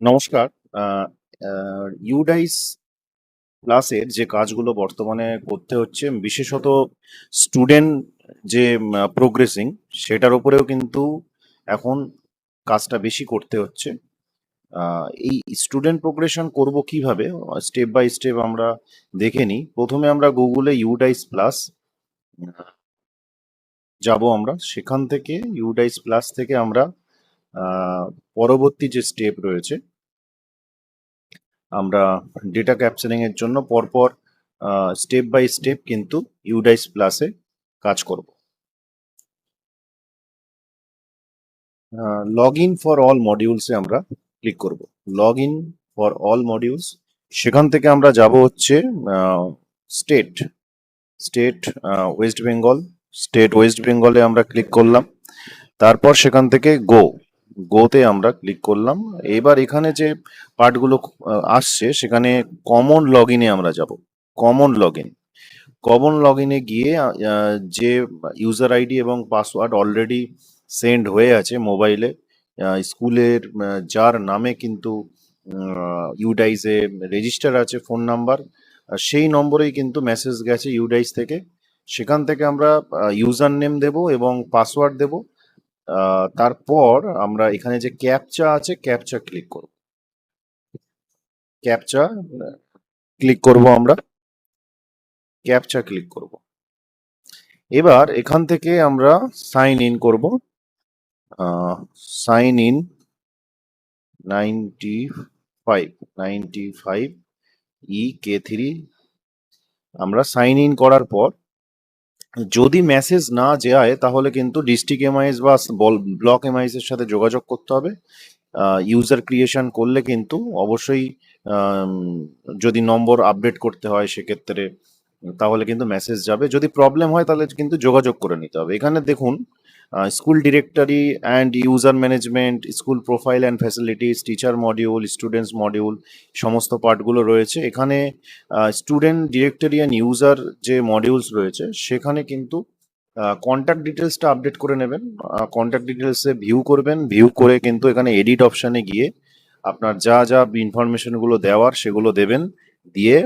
নমস্কার। আহ, ইউডাইস ক্লাসের যে কাজগুলো বর্তমানে করতে হচ্ছে, বিশেষত স্টুডেন্ট যে প্রোগ্রেসিং, সেটার উপরেও কিন্তু এখন কাজটা বেশি করতে হচ্ছে। এই স্টুডেন্ট প্রোগ্রেশন করব কিভাবে, স্টেপ বাই স্টেপ আমরা দেখে নিই। প্রথমে আমরা গুগলে ইউডাইস প্লাস যাব। আমরা সেখান থেকে ইউডাইস প্লাস থেকে আমরা আহ, পরবর্তী যে স্টেপ রয়েছে, আমরা ডেটা ক্যাপচারিং এর জন্য পরপর স্টেপ বাই স্টেপ কিন্তু ইউডাইস প্লাসে কাজ করব। লগ ইন ফর অল মডিউলসে আমরা ক্লিক করব। Log in for all modules, সেখান থেকে আমরা যাব হচ্ছে state state West Bengal. State West বেঙ্গলে আমরা ক্লিক করলাম। তারপর সেখান থেকে গোতে আমরা ক্লিক করলাম। এবার এখানে যে পার্টগুলো আসছে, সেখানে কমন লগ ইনে আমরা যাব। কমন লগ ইনে গিয়ে যে ইউজার আইডি এবং পাসওয়ার্ড অলরেডি সেন্ড হয়ে আছে মোবাইলে, স্কুলের যার নামে কিন্তু ইউডাইসে রেজিস্টার আছে ফোন নাম্বার, সেই নম্বরেই কিন্তু মেসেজ গেছে ইউডাইস থেকে। সেখান থেকে আমরা ইউজার নেম দেব এবং পাসওয়ার্ড দেব। তারপর আমরা এখানে যে ক্যাপচা আছে, ক্যাপচা ক্লিক করব আমরা। ক্যাপচা ক্লিক করব। এবার এখান থেকে আমরা সাইন ইন করব। সাইন ইন 95 EK3 আমরা সাইন ইন করার পর যদি মেসেজ না যায়, তাহলে কিন্তু ডিস্ট্রিক্ট এমআইএস বা ব্লক এমআইএস এর সাথে যোগাযোগ করতে হবে। ইউজার ক্রিয়েশন করলে কিন্তু অবশ্যই আম, যদি নম্বর আপডেট করতে হয় সেক্ষেত্রে, তাহলে কিন্তু মেসেজ যাবে। যদি প্রবলেম হয় তাহলে কিন্তু যোগাযোগ করে নিতে হবে। এখানে দেখুন, school directory and user management, school profile and facilities, teacher module, students module, সমস্ত পার্টগুলো রয়েছে এখানে। স্টুডেন্ট ডিরেক্টরি অ্যান্ড ইউজার যে মডিউলস রয়েছে, সেখানে কিন্তু কন্ট্যাক্ট ডিটেলসটা আপডেট করে নেবেন। কন্ট্যাক্ট ডিটেলসে ভিউ করবেন, ভিউ করে কিন্তু এখানে এডিট অপশানে গিয়ে আপনার যা যা ইনফরমেশনগুলো দেওয়ার সেগুলো দেবেন। দিয়ে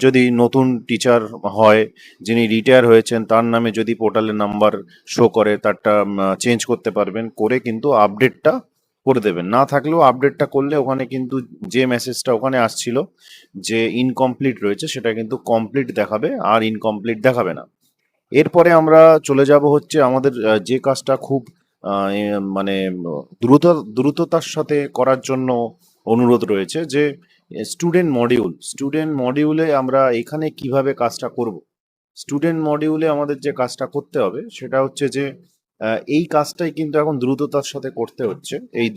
যদি নতুন টিচার হয়, যিনি রিটায়ার হয়েছেন, তার নামে যদি পোর্টালের নাম্বার শো করে, তারটা চেঞ্জ করতে পারবেন, করে কিন্তু আপডেটটা করে দেবেন। না থাকলেও আপডেটটা করলে ওখানে কিন্তু যে মেসেজটা ওখানে আসছিল যে ইনকমপ্লিট রয়েছে, সেটা কিন্তু কমপ্লিট দেখাবে, আর ইনকমপ্লিট দেখাবে না। এরপরে আমরা চলে যাব হচ্ছে আমাদের যে কাজটা খুব মানে দ্রুততার সাথে করার জন্য অনুরোধ রয়েছে, যে স্টুডেন্ট মডিউলে আমরা এখানে কিভাবে কাজটা করব। স্টুডেন্ট মডিউলে আমাদের যে কাজটা করতে হবে সেটা হচ্ছে যে এই কাজটাই কিন্তু এখন দ্রুততার সাথে করতে হচ্ছে। এই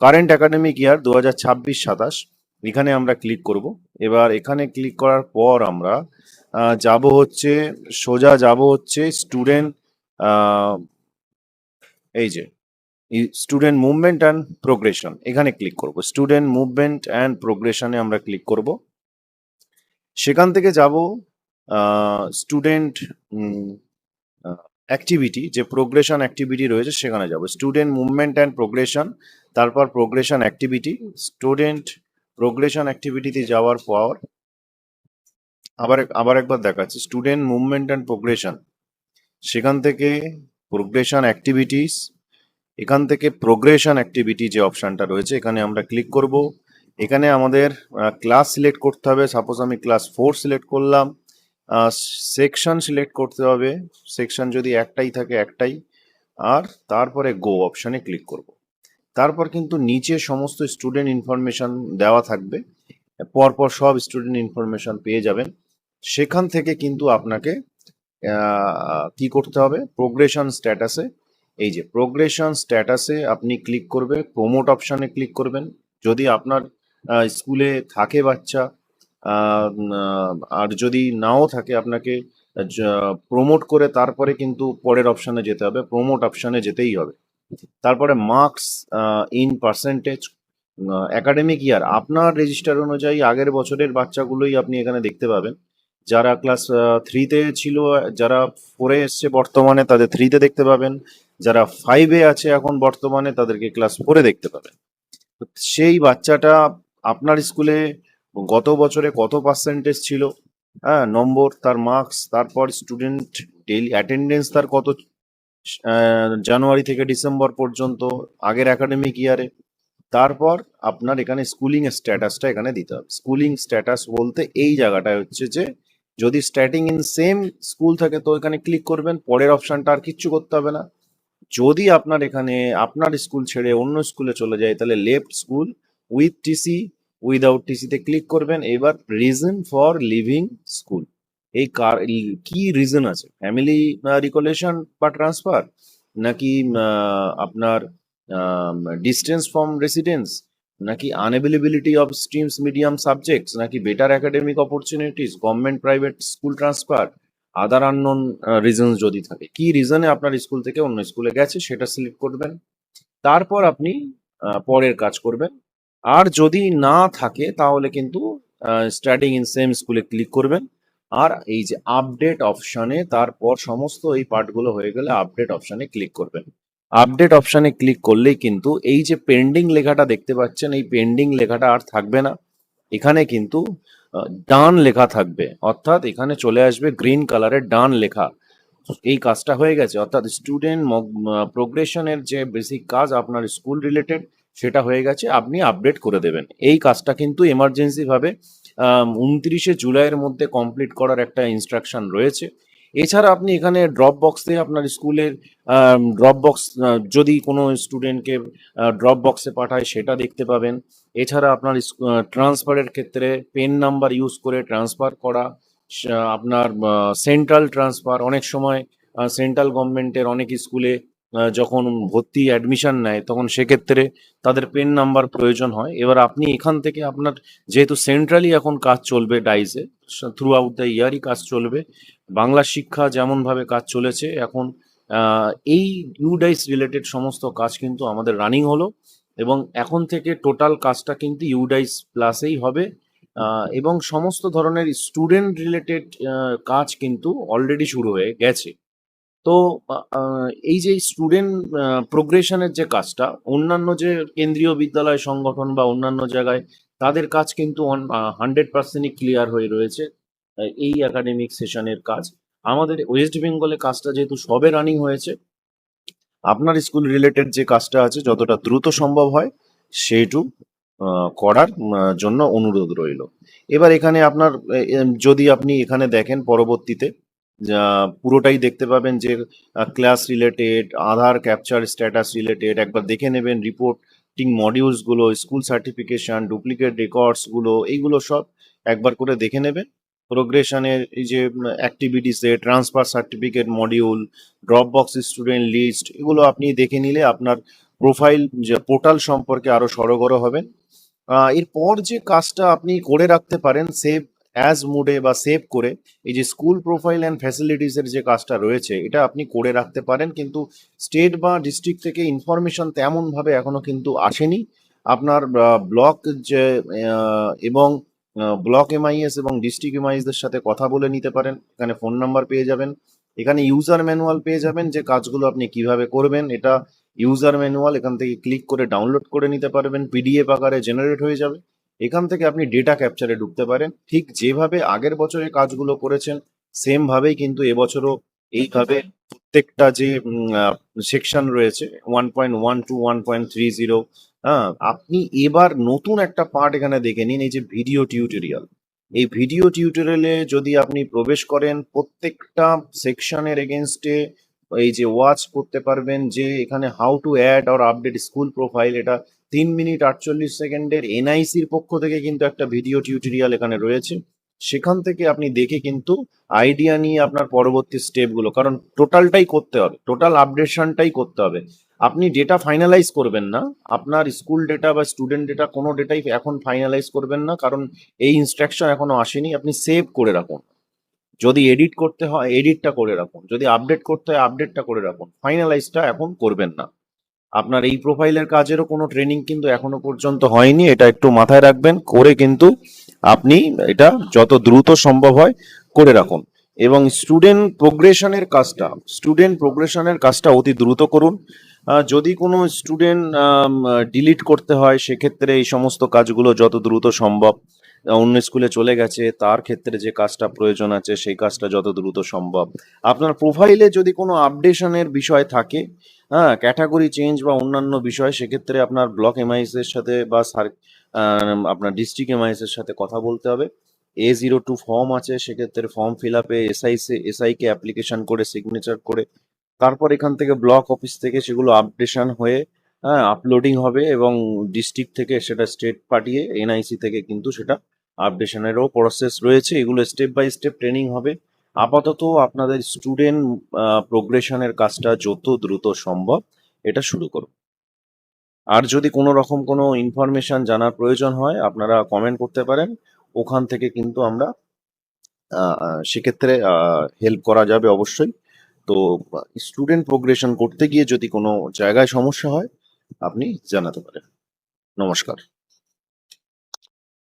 কারেন্ট একাডেমিক ইয়ার 2026-27 এখানে আমরা ক্লিক করব। এবার এখানে ক্লিক করার পর আমরা যাব হচ্ছে, সোজা যাব হচ্ছে স্টুডেন্ট, এই যে স্টুডেন্ট মুভমেন্ট অ্যান্ড প্রোগ্রেশন, এখানে ক্লিক করব। স্টুডেন্ট মুভমেন্ট অ্যান্ড প্রোগ্রেশনে আমরা ক্লিক করব। সেখান থেকে যাব স্টুডেন্ট অ্যাক্টিভিটি, যে প্রোগ্রেশন অ্যাক্টিভিটি রয়েছে সেখানে যাব। স্টুডেন্ট মুভমেন্ট অ্যান্ড প্রোগ্রেশন, তারপর প্রোগ্রেশন অ্যাক্টিভিটি। স্টুডেন্ট প্রোগ্রেশন অ্যাক্টিভিটিতে যাওয়ার পর আবার আবার একবার দেখাচ্ছি, স্টুডেন্ট মুভমেন্ট অ্যান্ড প্রোগ্রেশন, সেখান থেকে প্রোগ্রেশন অ্যাক্টিভিটিস, এখান থেকে প্রোগ্রেশন অ্যাক্টিভিটি যে অপশানটা রয়েছে এখানে আমরা ক্লিক করব। এখানে আমাদের ক্লাস সিলেক্ট করতে হবে। সাপোজ আমি ক্লাস 4 সিলেক্ট করলাম। সেকশন সিলেক্ট করতে হবে, সেকশন যদি একটাই থাকে একটাই। আর তারপরে গো অপশানে ক্লিক করব। তারপর কিন্তু নিচে সমস্ত স্টুডেন্ট ইনফরমেশন দেওয়া থাকবে, পরপর সব স্টুডেন্ট ইনফরমেশন পেয়ে যাবেন। সেখান থেকে কিন্তু আপনাকে কি করতে হবে, প্রোগ্রেশন স্ট্যাটাসে, এই যে প্রোগ্রেশন স্ট্যাটাসে আপনি ক্লিক করবে, প্রমোট অপশানে ক্লিক করবেন। যদি আপনার স্কুলে থাকে বাচ্চা, আর যদি নাও থাকে, আপনাকে প্রমোট করে তারপরে কিন্তু পরের অপশানে যেতে হবে, প্রমোট অপশানে যেতেই হবে। তারপরে মার্কস ইন পার্সেন্টেজ, একাডেমিক ইয়ার আপনার রেজিস্টার অনুযায়ী আগের বছরের বাচ্চাগুলোই আপনি এখানে দেখতে পাবেন। যারা ক্লাস 3-তে ছিল, যারা 4-এ এসছে বর্তমানে, তাদের 3-তে দেখতে পাবেন। যারা 5-এ আছে এখন বর্তমানে, তাদেরকে ক্লাস 4-এ দেখতে পাবেন। সেই বাচ্চাটা আপনার স্কুলে গত বছরে কত পার্সেন্টেজ ছিল, হ্যাঁ, নম্বর, তার মার্কস, তারপর স্টুডেন্ট ডেইলি অ্যাটেন্ডেন্স তার কত জানুয়ারি থেকে ডিসেম্বর পর্যন্ত আগের একাডেমিক ইয়ারে। তারপর আপনার এখানে স্কুলিং স্ট্যাটাসটা এখানে দিতে হবে। স্কুলিং স্ট্যাটাস বলতে এই জায়গাটায় হচ্ছে যে যদি স্টার্টিং ইন সেম স্কুল থাকে তো এখানে ক্লিক করবেন, পরের অপশনটা আর কিচ্ছু করতে হবে না। যদি আপনার এখানে আপনার স্কুল ছেড়ে অন্য স্কুলে চলে যায় তাহলে left school with TC, without টিসিতে ক্লিক করবেন। এবার রিজন ফর লিভিং স্কুল, এই কি রিজন আছে, ফ্যামিলি রিকলেশন বা ট্রান্সফার, নাকি আপনার ডিস্টেন্স ফ্রম রেসিডেন্স, নাকি unavailability of streams medium subjects, নাকি better academic opportunities, government private school transfer, other unknown reasons যদি থাকে, কি রিজনে আপনার স্কুল থেকে অন্য স্কুলে গেছে সেটা সিলেক্ট করবেন। তারপর আপনি পরের কাজ করবেন। আর যদি না থাকে তাহলে কিন্তু স্টার্টিং ইন সেম স্কুলে ক্লিক করবেন। আর এই যে আপডেট অপশানে তারপর সমস্ত এই পার্টগুলো হয়ে গেলে আপডেট অপশানে ক্লিক করবেন। আপডেট অপশানে ক্লিক করলেই কিন্তু এই যে পেন্ডিং লেখাটা দেখতে পাচ্ছেন, এই পেন্ডিং লেখাটা আর থাকবে না। এখানে কিন্তু ডান লেখা থাকবে, অর্থাৎ এখানে চলে আসবে গ্রিন কালারের ডান লেখা। এই কাজটা হয়ে গেছে, অর্থাৎ স্টুডেন্ট প্রোগ্রেশনের যে বেসিক কাজ আপনার স্কুল রিলেটেড সেটা হয়ে গেছে, আপনি আপডেট করে দেবেন। এই কাজটা কিন্তু এমার্জেন্সি ভাবে 29শে জুলাইয়ের মধ্যে কমপ্লিট করার একটা ইনস্ট্রাকশন রয়েছে। এছাড়া আপনি এখানে ড্রপ বক্সে আপনার স্কুলের ড্রপ বক্স, যদি কোনো স্টুডেন্টকে ড্রপ বক্সে পাঠায় সেটা দেখতে পাবেন। এছাড়া আপনার ট্রান্সফারের ক্ষেত্রে পেন নাম্বার ইউজ করে ট্রান্সফার করা, আপনার সেন্ট্রাল ট্রান্সফার, অনেক সময় সেন্ট্রাল গভর্নমেন্টের অনেক স্কুলে যখন ভর্তি অ্যাডমিশন নেয় তখন সেক্ষেত্রে তাদের পেন নাম্বার প্রয়োজন হয়। এবার আপনি এখান থেকে আপনার যেহেতু সেন্ট্রালি এখন কাজ চলবে ডাইসে, থ্রু আউট দ্য ইয়ারই কাজ চলবে, বাংলা শিক্ষা যেমনভাবে কাজ চলেছে এখন, এই ইউডাইস রিলেটেড সমস্ত কাজ কিন্তু আমাদের রানিং হলো এবং এখন থেকে টোটাল কাজটা কিন্তু ইউডাইস প্লাসেই হবে। এবং সমস্ত ধরনের স্টুডেন্ট রিলেটেড কাজ কিন্তু অলরেডি শুরু হয়ে গেছে। তো এই যে স্টুডেন্ট প্রোগ্রেশনের যে কাজটা, অন্যান্য যে কেন্দ্রীয় বিদ্যালয় সংগঠন বা অন্যান্য জায়গায় তাদের কাজ কিন্তু 100%ই ক্লিয়ার হয়ে রয়েছে। এই একাডেমিক সেশনের কাজ আমাদের ওয়েস্ট বেঙ্গলে কাজটা যেহেতু সবে রানিং হয়েছে, আপনার স্কুল রিলেটেড যে কাজটা আছে যতটা দ্রুত সম্ভব হয় সেইটু করার জন্য অনুরোধ রইল। এবার এখানে আপনার যদি আপনি এখানে দেখেন পরবর্তীতে পুরোটাই দেখতে পাবেন যে class related, Aadhaar capture status related একবার দেখে নেবেন, রিপোর্টিং মডিউলসগুলো, স্কুল সার্টিফিকেশন, ডুপ্লিকেট রেকর্ডসগুলো, এইগুলো সব একবার করে দেখে নেবেন। প্রোগ্রেশনের এই যে অ্যাক্টিভিটিসে transfer certificate module, drop box student list, এগুলো আপনি দেখে নিলে আপনার প্রোফাইল যে পোর্টাল সম্পর্কে আরো সড়গড় হবেন। এরপর যে কাজটা আপনি করে রাখতে পারেন সেভ অ্যাজ মোডে বা সেভ করে, এই যে স্কুল প্রোফাইল অ্যান্ড ফ্যাসিলিটিসের যে কাজটা রয়েছে এটা আপনি করে রাখতে পারেন, কিন্তু স্টেট বা ডিস্ট্রিক্ট থেকে ইনফরমেশন তেমনভাবে এখনো কিন্তু আসেনি। আপনার ব্লক যে এবং ব্লক এমআইএস এবং ডিস্ট্রিক্ট এমআইএসদের সাথে কথা বলে নিতে পারেন। এখানে ফোন নাম্বার পেয়ে যাবেন, এখানে ইউজার ম্যানুয়াল পেয়ে যাবেন যে কাজগুলো আপনি কিভাবে করবেন। এটা ইউজার ম্যানুয়াল, এখান থেকে ক্লিক করে ডাউনলোড করে নিতে পারবেন, পিডিএফ আকারে জেনারেট হয়ে যাবে। এখান থেকে আপনি ডেটা ক্যাপচারে ঢুকতে পারেন, ঠিক যেভাবে আগের বছরে কাজগুলো করেছেন সেম ভাবেই কিন্তু এবছরও এইভাবে প্রত্যেকটা যে সেকশন রয়েছে 1.1 টু 1.30, হ্যাঁ, আপনি এবার নতুন একটা পার্ট এখানে দেখে নিন, এই যে ভিডিও টিউটোরিয়াল। এই ভিডিও টিউটোরিয়ালে যদি আপনি প্রবেশ করেন প্রত্যেকটা সেকশনের এগেনস্টে এই যে ওয়াচ করতে পারবেন যে এখানে how to add or update school profile, এটা 3 মিনিট 48 সেকেন্ডের এনআইসির পক্ষ থেকে কিন্তু একটা ভিডিও টিউটোরিয়াল এখানে রয়েছে। সেখান থেকে আপনি দেখে কিন্তু আইডিয়া নিয়ে আপনার পরবর্তী স্টেপগুলো, কারণ টোটালটাই করতে হবে, টোটাল আপডেশনটাই করতে হবে। আপনি ডেটা ফাইনালাইজ করবেন না, আপনার স্কুল ডেটা বা স্টুডেন্ট ডেটা কোনো ডেটাই এখন ফাইনালাইজ করবেন না, কারণ এই ইনস্ট্রাকশন এখনো আসেনি। আপনি সেভ করে রাখুন, যদি এডিট করতে হয় এডিটটা করে রাখুন, যদি আপডেট করতে হয় আপডেটটা করে রাখুন, ফাইনালাইজটা এখন করবেন না। আপনার এই প্রোফাইলের কাজেরও কোনো ট্রেনিং কিন্তু এখনো পর্যন্ত হয়নি, এটা একটু মাথায় রাখবেন, করে কিন্তু আপনি এটা যত দ্রুত সম্ভব হয় করে রাখুন। এবং স্টুডেন্ট প্রোগ্রেশনের কাজটা অতি দ্রুত করুন। যদি কোনো স্টুডেন্ট ডিলিট করতে হয় সেক্ষেত্রে এই সমস্ত কাজগুলো যত দ্রুত সম্ভব, অন্য স্কুলে চলে গেছে তার ক্ষেত্রে যে কাজটা প্রয়োজন আছে সেই কাজটা যত দ্রুত সম্ভব। আপনার প্রোফাইলে যদি কোনো আপডেশনের বিষয় থাকে, হ্যাঁ, ক্যাটাগরি চেঞ্জ বা অন্যান্য বিষয়, সেক্ষেত্রে আপনার ব্লক এমআইএস এর সাথে বা আপনার ডিস্ট্রিক্ট এমআইএস এর সাথে কথা বলতে হবে। A02 ফর্ম আছে, সেক্ষেত্রে ফর্ম ফিল আপে এসআইকে অ্যাপ্লিকেশন করে সিগনেচার করে তারপর এখান থেকে ব্লক অফিস থেকে সেগুলো আপডেশন হয়ে, হ্যাঁ, আপলোডিং হবে এবং ডিস্ট্রিক্ট থেকে সেটা স্টেট পাঠিয়ে এনআইসি থেকে কিন্তু সেটা আপডেশনেরও প্রসেস রয়েছে। এগুলো স্টেপ বাই স্টেপ ট্রেনিং হবে। আপাতত আপনাদের স্টুডেন্ট প্রোগ্রেশনের কাজটা যত দ্রুত সম্ভব এটা শুরু করুন। আর যদি কোনো রকম কোনো ইনফরমেশন জানার প্রয়োজন হয় আপনারা কমেন্ট করতে পারেন, ওখান থেকে কিন্তু আমরা সেক্ষেত্রে হেল্প করা যাবে অবশ্যই। তো স্টুডেন্ট প্রোগ্রেশন করতে গিয়ে যদি কোনো জায়গায় সমস্যা হয় আপনি জানাতে পারেন। নমস্কার।